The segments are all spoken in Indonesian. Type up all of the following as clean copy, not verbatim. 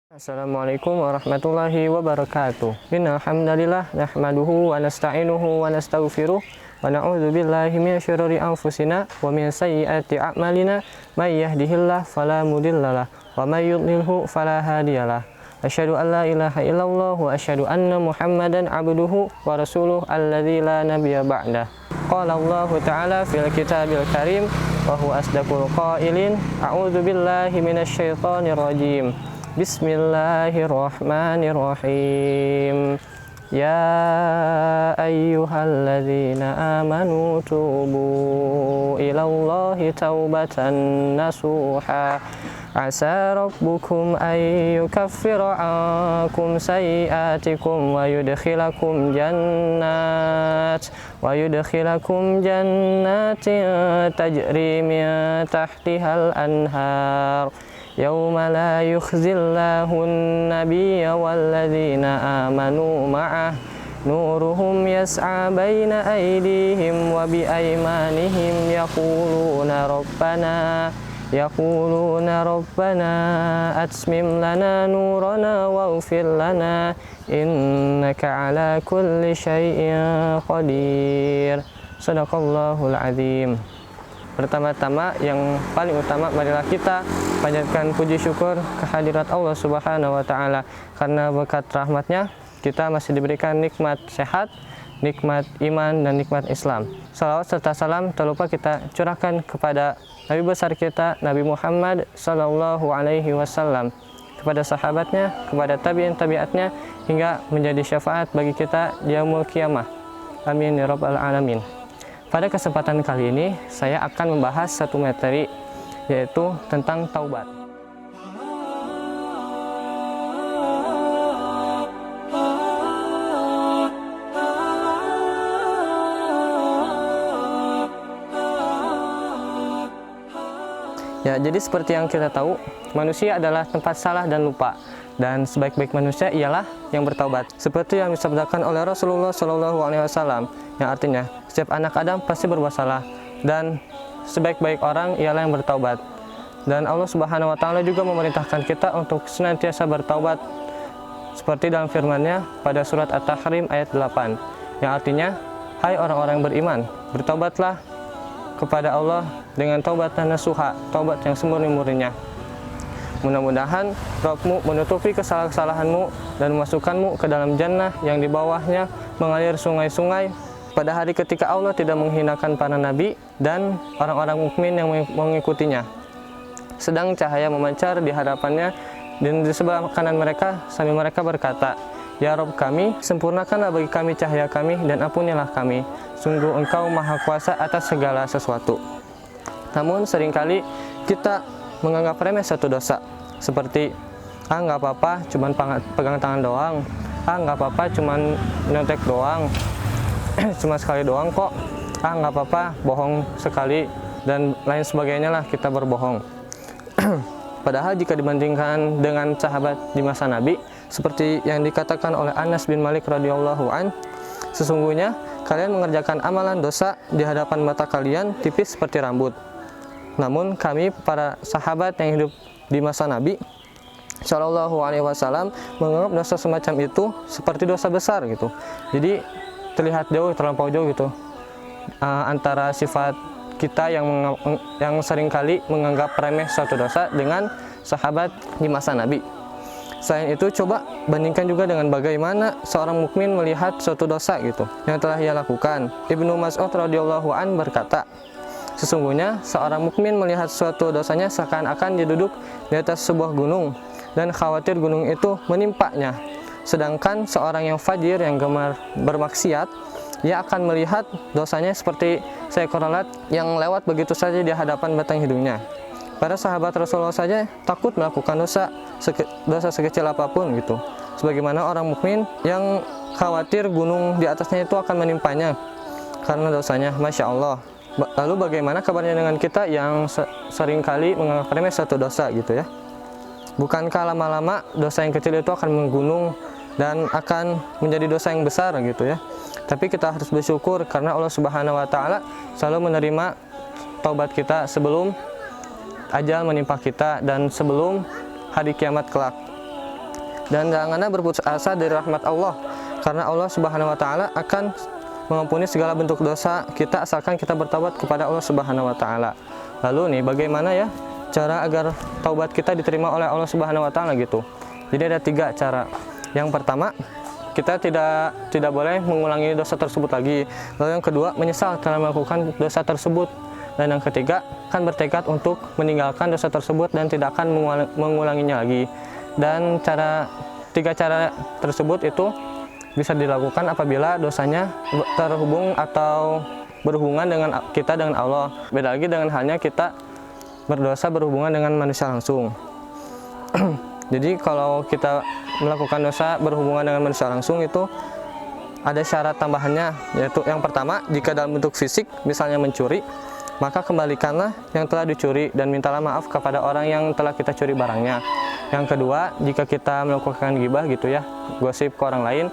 Assalamualaikum warahmatullahi wabarakatuh. Innal hamdalillah nahmaduhu wa nasta'inuhu wa nastaghfiruh wa na'udzu billahi min syururi anfusina wa min sayyiati a'malina may yahdihillahu fala mudhillalah wa may yudlilhu fala hadiyalah. Asyhadu an la ilaha illallah wa asyhadu anna Muhammadan abduhu wa rasuluh alladzi la nabiyya ba'dah. Qala Allah ta'ala fil kitabil karim wa huwa asdaqul qailin. A'udzu billahi minasy syaithanir rajim. Bismillahirrahmanirrahim. Ya ayyuhalladzina amanu tubu ilallahi taubatan nasuha. Asa rabbukum an yukaffira ankum sayyi'atikum wa yudkhilakum jannatin tajri min tahtihal anhar. Yauma la yukhzillahu an-nabiyya walladzina amanu ma'ah nuruhum yas'a baina aydihim wa bi aymanihim yaquluna rabbana atmim lana nurana waghfir lana innaka ala kulli syai'in qadir. Shadaqallahul azim. Pertama-tama yang paling utama, marilah kita panjatkan puji syukur kehadirat Allah Subhanahu wa Ta'ala, karena berkat rahmatnya kita masih diberikan nikmat sehat, nikmat iman, dan nikmat Islam. Salawat serta salam tak lupa kita curahkan kepada Nabi besar kita, Nabi Muhammad Sallallahu Alaihi Wasallam, kepada sahabatnya, kepada tabi'in-tabi'atnya, hingga menjadi syafaat bagi kita di yaumul qiyamah. Amin ya rabbal alamin. Pada kesempatan kali ini saya akan membahas satu materi, yaitu tentang taubat. Ya, jadi seperti yang kita tahu, manusia adalah tempat salah dan lupa, dan sebaik-baik manusia ialah yang bertaubat. Seperti yang disabdakan oleh Rasulullah SAW, yang artinya setiap anak Adam pasti berbuat salah, dan sebaik-baik orang ialah yang bertaubat. Dan Allah Subhanahu wa Ta'ala juga memerintahkan kita untuk senantiasa bertaubat, seperti dalam firman-Nya pada surat At-Tahrim ayat 8, yang artinya, hai orang-orang beriman, bertaubatlah kepada Allah dengan taubatan nasuha, taubat yang semurni-murninya. Mudah-mudahan Rabbmu menutupi kesalahan-kesalahanmu dan memasukkanmu ke dalam jannah yang di bawahnya mengalir sungai-sungai, pada hari ketika Allah tidak menghinakan para nabi dan orang-orang mukmin yang mengikutinya. Sedang cahaya memancar di hadapannya dan di sebelah kanan mereka, sambil mereka berkata, Ya Rabb kami, sempurnakanlah bagi kami cahaya kami dan ampunilah kami. Sungguh Engkau Maha Kuasa atas segala sesuatu. Namun seringkali kita menganggap remeh satu dosa, seperti nggak apa-apa, cuman pegang tangan doang, nggak apa-apa, cuman nyontek doang, cuma sekali doang kok, nggak apa-apa, bohong sekali, dan lain sebagainya lah, kita berbohong. Padahal jika dibandingkan dengan sahabat di masa Nabi, seperti yang dikatakan oleh Anas bin Malik radhiyallahu an, sesungguhnya kalian mengerjakan amalan dosa di hadapan mata kalian tipis seperti rambut. Namun kami para sahabat yang hidup di masa Nabi Shallallahu Alaihi Wasallam menganggap dosa semacam itu seperti dosa besar gitu. Jadi terlihat jauh, terlampau jauh gitu antara sifat kita yang seringkali menganggap remeh suatu dosa dengan sahabat di masa Nabi. Selain itu, coba bandingkan juga dengan bagaimana seorang mukmin melihat suatu dosa gitu yang telah ia lakukan. Ibnu Mas'ud radhiyallahu an berkata, sesungguhnya seorang mukmin melihat suatu dosanya seakan-akan dia duduk di atas sebuah gunung dan khawatir gunung itu menimpanya. Sedangkan seorang yang fajir, yang gemar bermaksiat, ia akan melihat dosanya seperti seekor lalat yang lewat begitu saja di hadapan batang hidungnya. Para sahabat Rasulullah saja takut melakukan dosa sekecil apapun gitu. Sebagaimana orang mukmin yang khawatir gunung di atasnya itu akan menimpanya karena dosanya. Masya Allah. Lalu bagaimana kabarnya dengan kita yang seringkali menganggap remeh satu dosa gitu ya? Bukankah lama-lama dosa yang kecil itu akan menggunung dan akan menjadi dosa yang besar gitu ya? Tapi kita harus bersyukur karena Allah Subhanahu wa Ta'ala selalu menerima taubat kita sebelum ajal menimpa kita dan sebelum hari kiamat kelak. dan janganlah berputus asa dari rahmat Allah, karena Allah Subhanahu wa taala akan mengampuni segala bentuk dosa kita asalkan kita bertaubat kepada Allah Subhanahu wa taala. Lalu nih, bagaimana ya cara agar taubat kita diterima oleh Allah Subhanahu wa taala gitu. Jadi ada 3 cara. Yang pertama, kita tidak boleh mengulangi dosa tersebut lagi. Lalu yang kedua, menyesal telah melakukan dosa tersebut. Dan yang ketiga, kan bertekad untuk meninggalkan dosa tersebut dan tidak akan mengulanginya lagi. Dan 3 cara tersebut itu bisa dilakukan apabila dosanya terhubung atau berhubungan dengan kita dengan Allah. Beda lagi dengan halnya kita berdosa berhubungan dengan manusia langsung. Jadi kalau kita melakukan dosa berhubungan dengan manusia langsung itu ada syarat tambahannya, yaitu yang pertama, jika dalam bentuk fisik misalnya mencuri, maka kembalikanlah yang telah dicuri dan mintalah maaf kepada orang yang telah kita curi barangnya. Yang kedua, jika kita melakukan ghibah gitu ya, gosip ke orang lain,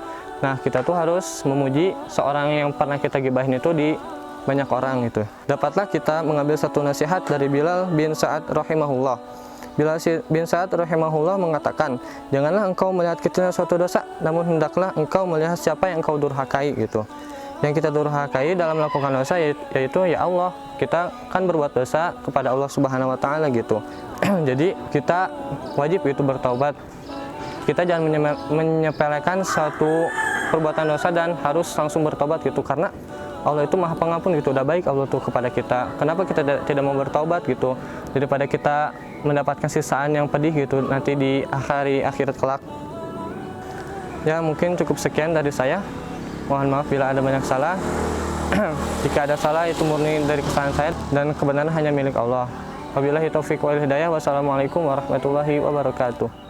nah kita tuh harus memuji seorang yang pernah kita gibahin itu di banyak orang itu. Dapatlah kita mengambil satu nasihat dari Bilal bin Sa'ad rahimahullah. Bilal bin Sa'ad rahimahullah mengatakan, janganlah engkau melihat kecilnya suatu dosa, namun hendaklah engkau melihat siapa yang engkau durhakai gitu. Yang kita durhakai dalam melakukan dosa yaitu ya Allah. Kita kan berbuat dosa kepada Allah Subhanahu wa taala gitu. Jadi kita wajib itu bertaubat. Kita jangan menyepelekan satu perbuatan dosa dan harus langsung bertobat gitu, karena Allah itu Maha Pengampun gitu, udah baik Allah tuh kepada kita. Kenapa kita tidak mau bertobat gitu, daripada kita mendapatkan sisaan yang pedih gitu nanti di akhirat kelak. Ya mungkin cukup sekian dari saya. Mohon maaf bila ada banyak salah. Jika ada salah itu murni dari kesalahan saya dan kebenaran hanya milik Allah. Wabillahi taufiq wal hidayah. Wassalamualaikum warahmatullahi wabarakatuh.